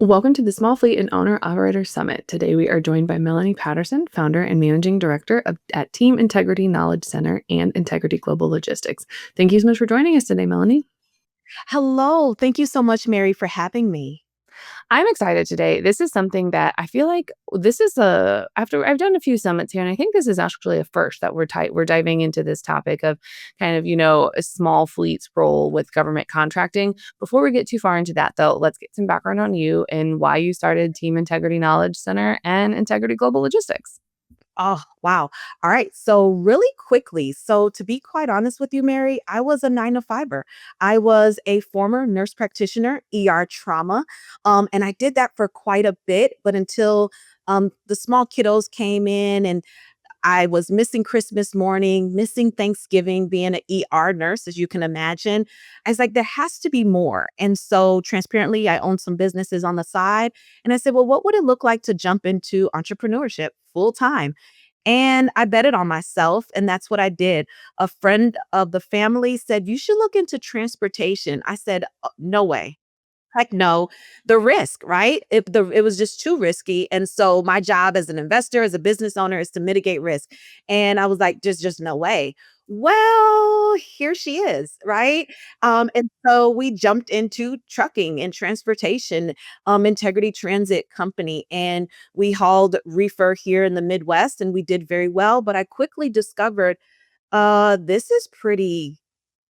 Welcome to the Small Fleet and Owner Operator Summit. Today we are joined by Melanie Patterson, founder and managing director at Team Integrity Knowledge Center and Integrity Global Logistics. Thank you so much for joining us today, Melanie. Hello. Thank you so much, Mary, for having me. I'm excited today. This is something that I feel like this is after I've done a few summits here, and I think this is actually a first that we're diving into this topic of kind of a small fleet's role with government contracting. Before we get too far into that, though, let's get some background on you and why you started Team Integrity Knowledge Center and Integrity Global Logistics. Oh, wow. All right. So, really quickly. So, to be quite honest with you, Mary, I was a nine to fiver. I was a former nurse practitioner, ER trauma. And I did that for quite a bit, but until the small kiddos came in and I was missing Christmas morning, missing Thanksgiving, being an ER nurse, as you can imagine. I was like, there has to be more. And so, transparently, I owned some businesses on the side. And I said, well, what would it look like to jump into entrepreneurship full time? And I betted on myself, and that's what I did. A friend of the family said, you should look into transportation. I said, no way. Heck no. The risk, right? It was just too risky. And so my job as an investor, as a business owner, is to mitigate risk. And I was like, just no way. Well, here she is, right? And so we jumped into trucking and transportation, Integrity Transit Company, and we hauled reefer here in the Midwest, and we did very well. But I quickly discovered this is pretty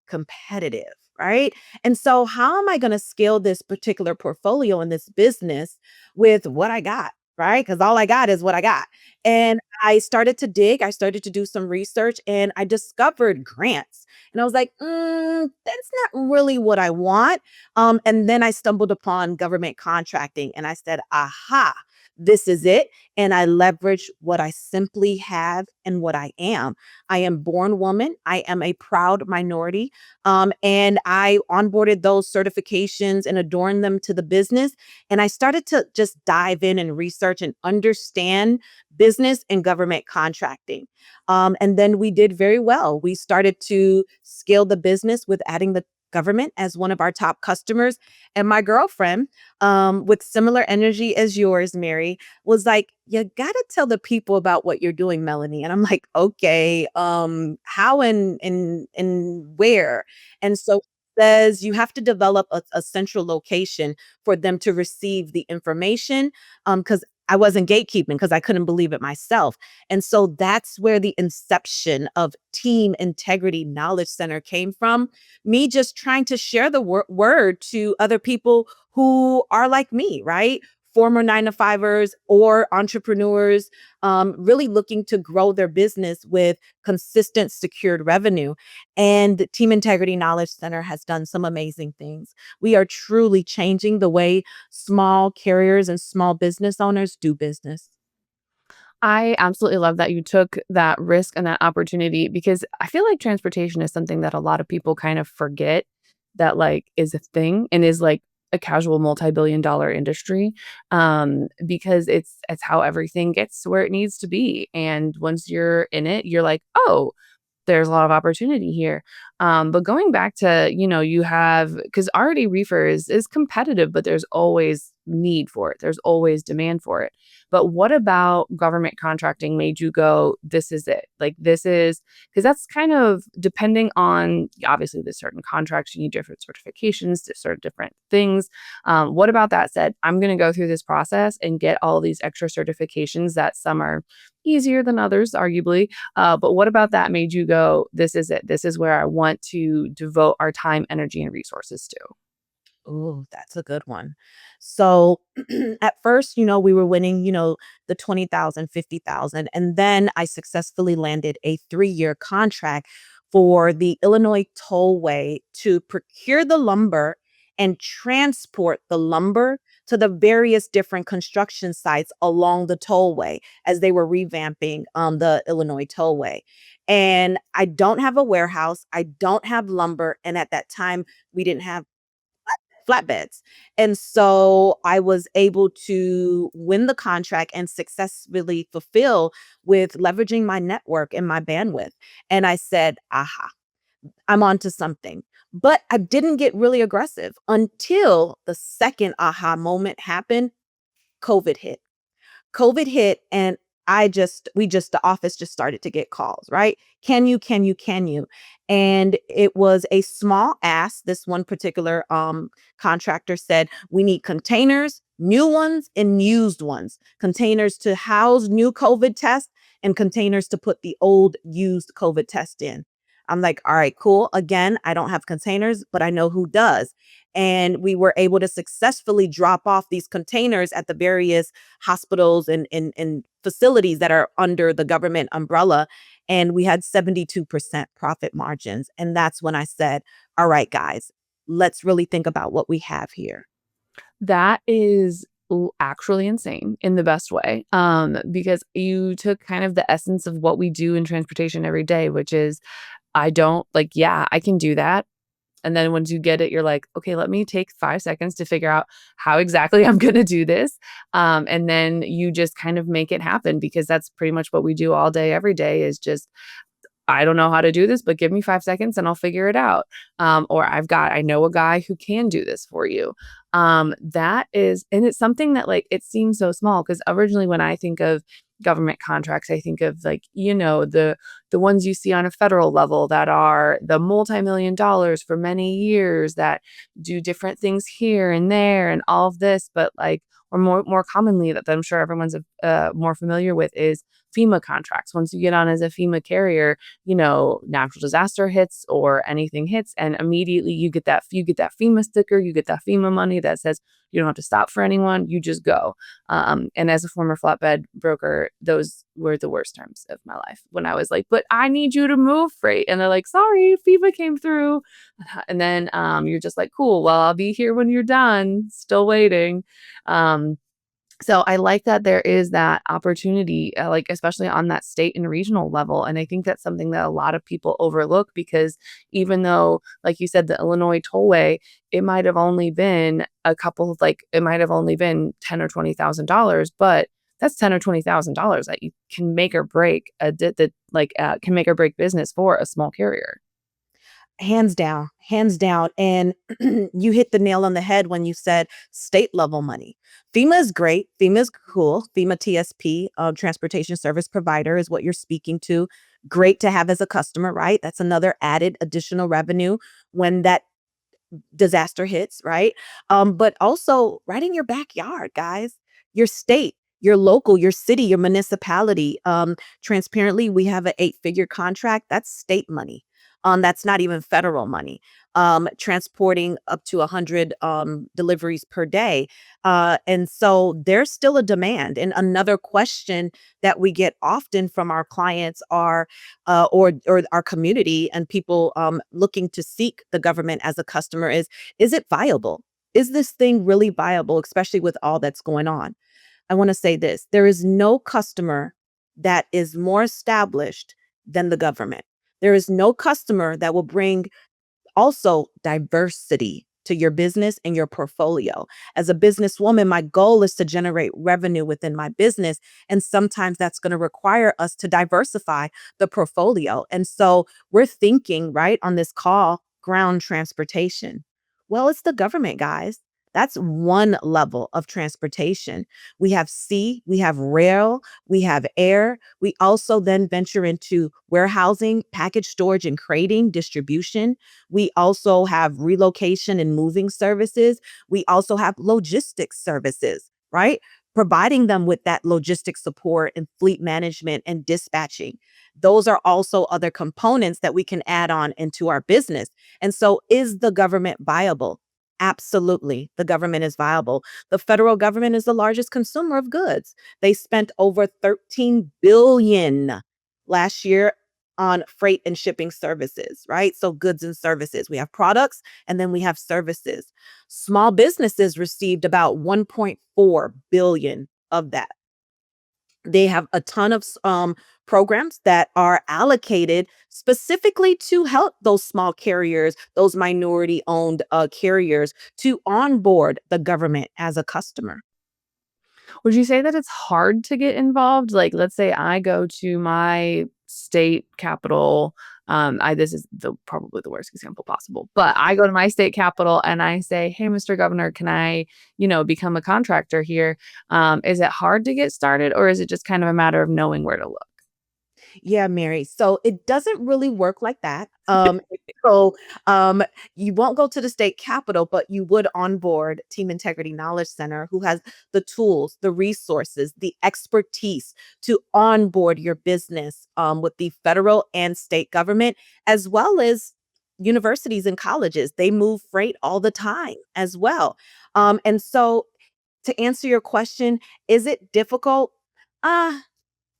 competitive, right? And so, how am I going to scale this particular portfolio in this business with what I got? Right. Because all I got is what I got. And I started to dig, I started to do some research, and I discovered grants. And I was like, that's not really what I want. And then I stumbled upon government contracting and I said, aha, this is it. And I leverage what I simply have and what I am. I am born woman. I am a proud minority. And I onboarded those certifications and adorned them to the business. And I started to just dive in and research and understand business and government contracting. And then we did very well. We started to scale the business with adding the government as one of our top customers. And my girlfriend, with similar energy as yours, Mary, was like, you got to tell the people about what you're doing, Melanie. And I'm like, okay, how and where? And so says you have to develop a central location for them to receive the information. Because I wasn't gatekeeping because I couldn't believe it myself. And so that's where the inception of Team Integrity Knowledge Center came from. Me just trying to share the word to other people who are like me, right? Former nine to fivers or entrepreneurs, really looking to grow their business with consistent secured revenue. And Team Integrity Knowledge Center has done some amazing things. We are truly changing the way small carriers and small business owners do business. I absolutely love that you took that risk and that opportunity because I feel like transportation is something that a lot of people kind of forget that is a thing and is like a casual multi-billion dollar industry because it's how everything gets to where it needs to be. And once you're in it, you're like, oh, there's a lot of opportunity here. But going back to, you have because already reefer is competitive, but there's always need for it. There's always demand for it. But what about government contracting made you go, this is it? Like this is because that's kind of depending on obviously the certain contracts, you need different certifications to sort of different things. What about that said? I'm gonna go through this process and get all these extra certifications that some are easier than others, arguably. But what about that made you go, this is it? This is where I want to devote our time, energy, and resources to. Oh, that's a good one. So at first, we were winning, the 20,000, 50,000, and then I successfully landed a 3-year contract for the Illinois Tollway to procure the lumber and transport the lumber to the various different construction sites along the tollway as they were revamping the Illinois Tollway. And I don't have a warehouse, I don't have lumber, and at that time we didn't have flatbeds. And so I was able to win the contract and successfully fulfill with leveraging my network and my bandwidth. And I said, aha, I'm onto something. But I didn't get really aggressive until the second aha moment happened. COVID hit. COVID hit and the office just started to get calls, right? Can you, can you, can you? And it was a small ask. This one particular contractor said, we need containers, new ones and used ones, containers to house new COVID tests and containers to put the old used COVID test in. I'm like, all right, cool. Again, I don't have containers, but I know who does. And we were able to successfully drop off these containers at the various hospitals and facilities that are under the government umbrella. And we had 72% profit margins. And that's when I said, all right, guys, let's really think about what we have here. That is actually insane in the best way, because you took kind of the essence of what we do in transportation every day, which is I don't like, yeah, I can do that. And then once you get it, you're like, okay, let me take 5 seconds to figure out how exactly I'm going to do this. And then you just kind of make it happen because that's pretty much what we do all day, every day is just I don't know how to do this, but give me 5 seconds and I'll figure it out. Or I know a guy who can do this for you. That is, and it's something that like it seems so small because originally when I think of government contracts, I think of like, the ones you see on a federal level that are the multi-million dollars for many years that do different things here and there and all of this, but like or more commonly that I'm sure everyone's more familiar with is FEMA contracts. Once you get on as a FEMA carrier, natural disaster hits or anything hits, and immediately you get that FEMA sticker, you get that FEMA money that says you don't have to stop for anyone, you just go. And as a former flatbed broker, those were the worst times of my life when I was like, but I need you to move freight. And they're like, sorry, FEMA came through. And then you're just like, cool, well, I'll be here when you're done, still waiting. Um, so I like that there is that opportunity, like especially on that state and regional level. And I think that's something that a lot of people overlook because even though, like you said, the Illinois tollway, it might have only been it might have only been $10 or $20,000, but that's $10 or $20,000 that you can make or break can make or break business for a small carrier. Hands down, hands down. And you hit the nail on the head when you said state level money. FEMA is great. FEMA is cool. FEMA TSP, transportation service provider, is what you're speaking to. Great to have as a customer, right? That's another added additional revenue when that disaster hits, right? But also right in your backyard, guys, your state, your local, your city, your municipality. Transparently, we have an eight-figure contract. That's state money. That's not even federal money. Transporting up to 100 deliveries per day. And so there's still a demand. And another question that we get often from our clients are or our community and people looking to seek the government as a customer is it viable? Is this thing really viable, especially with all that's going on? I want to say this, there is no customer that is more established than the government. There is no customer that will bring also diversity to your business and your portfolio. As a businesswoman, my goal is to generate revenue within my business. And sometimes that's going to require us to diversify the portfolio. And so we're thinking, right, on this call, ground transportation. Well, it's the government, guys. That's one level of transportation. We have sea, we have rail, we have air. We also then venture into warehousing, package storage and crating, distribution. We also have relocation and moving services. We also have logistics services, right? Providing them with that logistics support and fleet management and dispatching. Those are also other components that we can add on into our business. And so, is the government viable? Absolutely, the government is viable. The federal government is the largest consumer of goods. They spent over 13 billion last year on freight and shipping services, right? So goods and services. We have products and then we have services. Small businesses received about 1.4 billion of that. They have a ton of programs that are allocated specifically to help those small carriers, those minority owned carriers to onboard the government as a customer. Would you say that it's hard to get involved? Like, let's say I go to my state capital, This is probably the worst example possible, but I go to my state capital and I say, "Hey, Mr. Governor, can I, become a contractor here?" Is it hard to get started, or is it just kind of a matter of knowing where to look? Yeah, Mary. So it doesn't really work like that. So um, you won't go to the state capitol, but you would onboard Team Integrity Knowledge Center, who has the tools, the resources, the expertise to onboard your business with the federal and state government, as well as universities and colleges. They move freight all the time as well. And so to answer your question, is it difficult? Uh,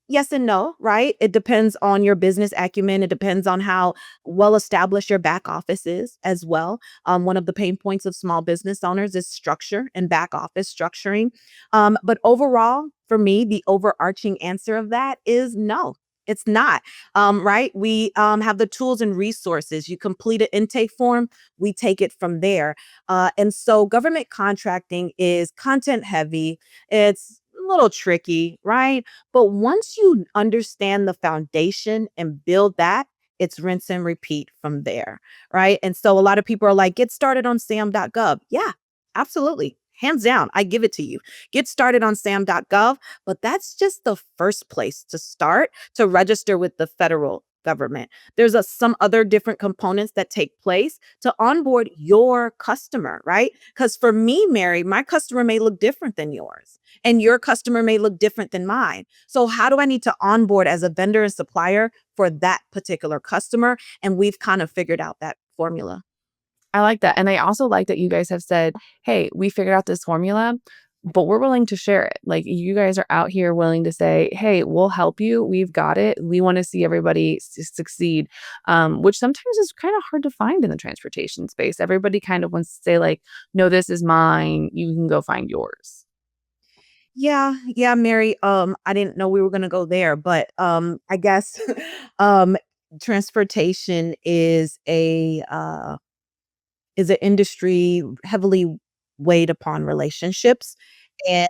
Yes and no, right? It depends on your business acumen. It depends on how well established your back office is as well. One of the pain points of small business owners is structure and back office structuring. But overall, for me, the overarching answer of that is no. It's not right. We have the tools and resources. You complete an intake form, we take it from there. And so, government contracting is content heavy. It's a little tricky, right? But once you understand the foundation and build that, it's rinse and repeat from there, right? And so a lot of people are like, get started on sam.gov. Yeah, absolutely. Hands down, I give it to you. Get started on sam.gov, but that's just the first place to start to register with the federal government. There's some other different components that take place to onboard your customer, right? Because for me, Mary, my customer may look different than yours, and your customer may look different than mine. So, how do I need to onboard as a vendor and supplier for that particular customer? And we've kind of figured out that formula. I like that, and I also like that you guys have said, "Hey, we figured out this formula, but we're willing to share it." Like, you guys are out here willing to say, "Hey, we'll help you. We've got it. We wanna see everybody succeed," which sometimes is kinda hard to find in the transportation space. Everybody kind of wants to say, like, "No, this is mine. You can go find yours." Yeah, yeah, Mary. I didn't know we were gonna go there, but I guess um transportation is an industry heavily weighed upon relationships. And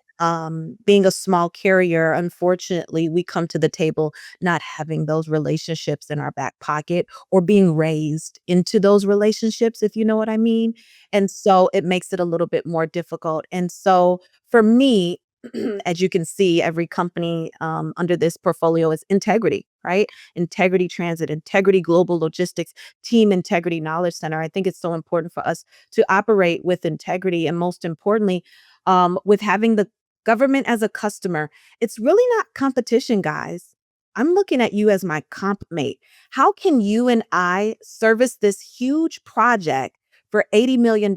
being a small carrier, unfortunately, we come to the table not having those relationships in our back pocket or being raised into those relationships, if you know what I mean. And so it makes it a little bit more difficult. And so for me, as you can see, every company under this portfolio is integrity, right? Integrity Transit, Integrity Global Logistics, Team Integrity Knowledge Center. I think it's so important for us to operate with integrity, and most importantly, with having the government as a customer. It's really not competition, guys. I'm looking at you as my comp mate. How can you and I service this huge project for $80 million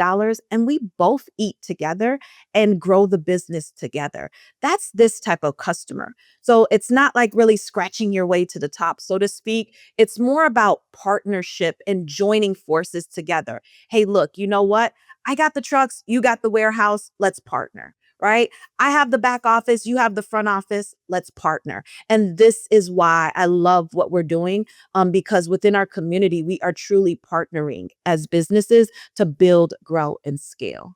and we both eat together and grow the business together? That's this type of customer. So it's not like really scratching your way to the top, so to speak. It's more about partnership and joining forces together. Hey, look, you know what? I got the trucks, you got the warehouse, let's partner, right? I have the back office, you have the front office, let's partner. And this is why I love what we're doing, because within our community, we are truly partnering as businesses to build, grow, and scale.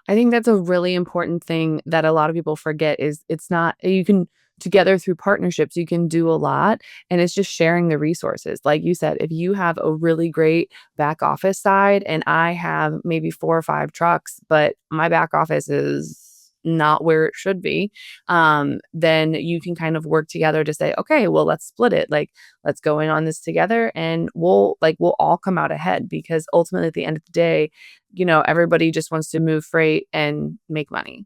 I think that's a really important thing that a lot of people forget is it's not you can together through partnerships, you can do a lot, and it's just sharing the resources. Like you said, if you have a really great back office side and I have maybe 4 or 5 trucks, but my back office is not where it should be, then you can kind of work together to say, "Okay, well, let's split it. Like, let's go in on this together and we'll all come out ahead," because ultimately at the end of the day, everybody just wants to move freight and make money.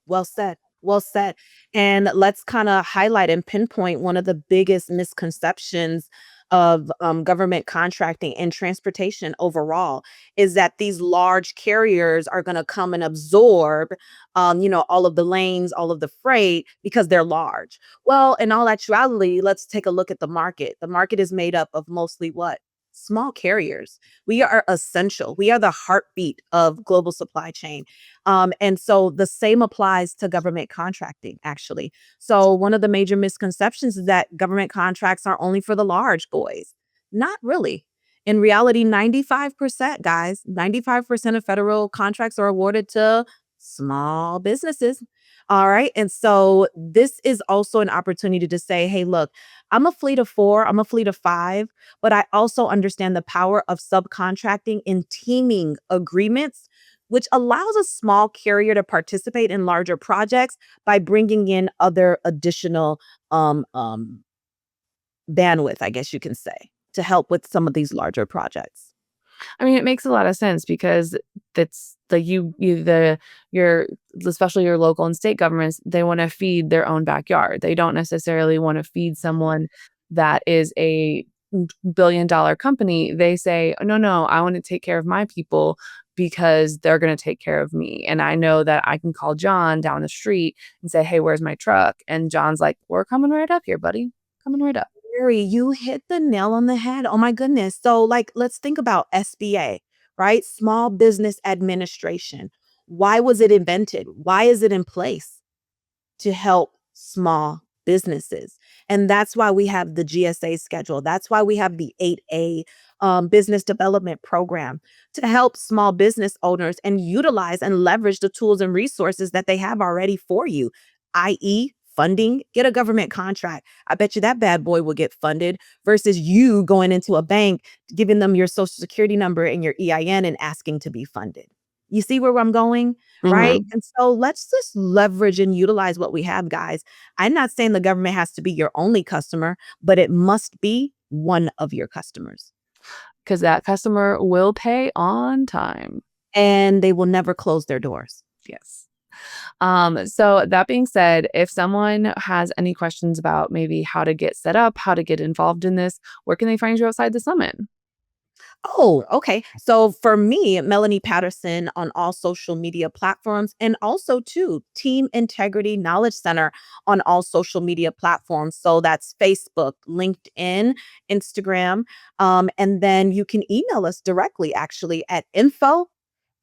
Well said. Well said. And let's kind of highlight and pinpoint one of the biggest misconceptions of government contracting and transportation overall is that these large carriers are going to come and absorb, all of the lanes, all of the freight because they're large. Well, in all actuality, let's take a look at the market. The market is made up of mostly what? Small carriers. We are essential. We are the heartbeat of global supply chain. And so the same applies to government contracting, actually. So one of the major misconceptions is that government contracts are only for the large boys. Not really. In reality, 95%, guys, 95% of federal contracts are awarded to Small businesses. All right. And so this is also an opportunity to say, hey, look, I'm a fleet of four, I'm a fleet of five, but I also understand the power of subcontracting in teaming agreements, which allows a small carrier to participate in larger projects by bringing in other additional um, um, bandwidth, I guess you can say, to help with some of these larger projects. I mean, it makes a lot of sense because that's the you the your especially your local and state governments, they wanna feed their own backyard. They don't necessarily wanna feed someone that is a billion-dollar company. They say, "No, no, I wanna take care of my people because they're gonna take care of me, and I know that I can call John down the street and say, 'Hey, where's my truck?' And John's like, 'We're coming right up here, buddy. Coming right up.'" Very, you hit the nail on the head. Oh my goodness. So, like, let's think about SBA, right? Small Business Administration. Why was it invented? Why is it in place? To help small businesses. And that's why we have the GSA schedule. That's why we have the 8A business development program to help small business owners and utilize and leverage the tools and resources that they have already for you, i.e., funding. Get a government contract. I bet you that bad boy will get funded versus you going into a bank, giving them your social security number and your EIN and asking to be funded. You see where I'm going? Right? Mhm. And so let's just leverage and utilize what we have, guys. I'm not saying the government has to be your only customer, but it must be one of your customers. 'Cause that customer will pay on time. And they will never close their doors. Yes. So that being said, if someone has any questions about maybe how to get set up, how to get involved in this, where can they find you outside the summit? Oh, okay. So for me, Melanie Patterson on all social media platforms and also too Team Integrity Knowledge Center on all social media platforms. So that's Facebook, LinkedIn, Instagram. And then you can email us directly actually at info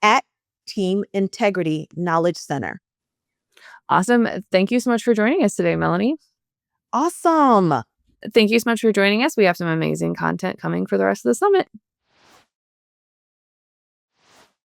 at Team Integrity Knowledge Center. Awesome. Thank you so much for joining us today, Melanie. Awesome. Thank you so much for joining us. We have some amazing content coming for the rest of the summit.